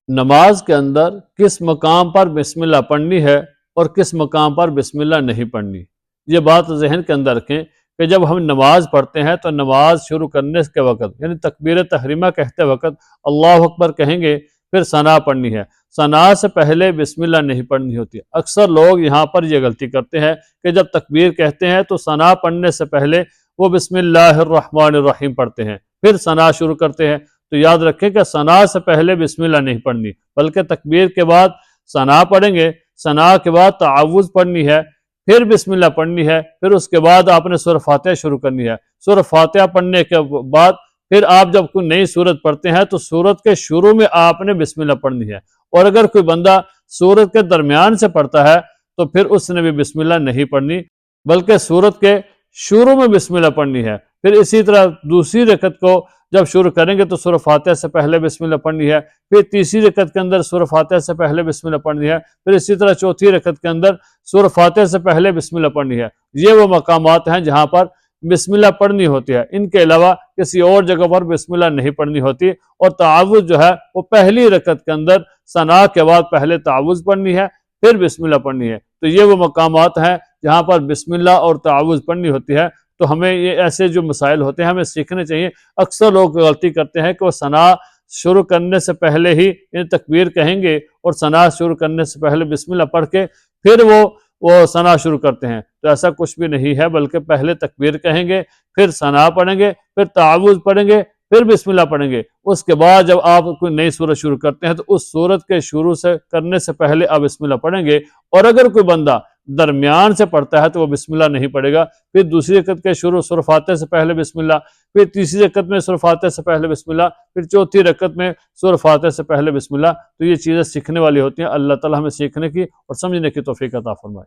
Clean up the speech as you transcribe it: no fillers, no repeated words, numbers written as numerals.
نماز کے اندر کس مقام پر بسم اللہ پڑھنی ہے اور کس مقام پر بسم اللہ نہیں پڑھنی، یہ بات ذہن کے اندر رکھیں کہ جب ہم نماز پڑھتے ہیں تو نماز شروع کرنے کے وقت یعنی تکبیر تحریمہ کہتے وقت اللہ اکبر کہیں گے، پھر ثنا پڑھنی ہے۔ ثنا سے پہلے بسم اللہ نہیں پڑھنی ہوتی۔ اکثر لوگ یہاں پر یہ غلطی کرتے ہیں کہ جب تکبیر کہتے ہیں تو ثنا پڑھنے سے پہلے وہ بسم اللہ الرحمن الرحیم پڑھتے ہیں، پھر ثنا شروع کرتے ہیں۔ تو یاد رکھیں کہ ثنا سے پہلے بسم اللہ نہیں پڑھنی، بلکہ تکبیر کے بعد ثنا پڑھیں گے، ثنا کے بعد تعوذ پڑھنی ہے، پھر بسم اللہ پڑھنی ہے، پھر اس کے بعد آپ نے سورہ فاتحہ شروع کرنی ہے۔ سورہ فاتحہ پڑھنے کے بعد پھر آپ جب کوئی نئی سورت پڑھتے ہیں تو سورت کے شروع میں آپ نے بسم اللہ پڑھنی ہے، اور اگر کوئی بندہ سورت کے درمیان سے پڑھتا ہے تو پھر اس نے بھی بسم اللہ نہیں پڑھنی، بلکہ سورت کے شروع میں بسم اللہ پڑھنی ہے۔ پھر اسی طرح دوسری رکعت کو جب شروع کریں گے تو سورہ فاتحہ سے پہلے بسم اللہ پڑھنی ہے، پھر تیسری رکعت کے اندر سورہ فاتحہ سے پہلے بسم اللہ پڑھنی ہے، پھر اسی طرح چوتھی رکعت کے اندر سورہ فاتحہ سے پہلے بسم اللہ پڑھنی ہے۔ یہ وہ مقامات ہیں جہاں پر بسم اللہ پڑھنی ہوتی ہے، ان کے علاوہ کسی اور جگہ پر بسم اللہ نہیں پڑھنی ہوتی۔ اور تعوذ جو ہے وہ پہلی رکعت کے اندر ثنا کے بعد پہلے تعوذ پڑھنی ہے، پھر بسم اللہ پڑھنی ہے۔ تو یہ وہ مقامات ہیں جہاں پر بسم اللہ اور تعوذ پڑھنی ہوتی ہے۔ تو ہمیں یہ ایسے جو مسائل ہوتے ہیں ہمیں سیکھنے چاہیے۔ اکثر لوگ غلطی کرتے ہیں کہ وہ ثنا شروع کرنے سے پہلے ہی تکبیر کہیں گے اور ثنا شروع کرنے سے پہلے بسم اللہ پڑھ کے پھر وہ ثنا شروع کرتے ہیں، تو ایسا کچھ بھی نہیں ہے، بلکہ پہلے تکبیر کہیں گے، پھر ثنا پڑھیں گے، پھر تعوذ پڑھیں گے، پھر بسم اللہ پڑھیں گے۔ اس کے بعد جب آپ کوئی نئی سورت شروع کرتے ہیں تو اس سورت کے شروع سے کرنے سے پہلے آپ بسم اللہ پڑھیں گے، اور اگر کوئی بندہ درمیان سے پڑھتا ہے تو وہ بسم اللہ نہیں پڑھے گا۔ پھر دوسری رکعت کے شروع سورہ فاتحہ سے پہلے بسم اللہ، پھر تیسری رکعت میں سورہ فاتحہ سے پہلے بسم اللہ، پھر چوتھی رکعت میں سورہ فاتحہ سے پہلے بسم اللہ۔ تو یہ چیزیں سیکھنے والی ہوتی ہیں۔ اللہ تعالی ہمیں سیکھنے کی اور سمجھنے کی توفیق عطا فرمائے۔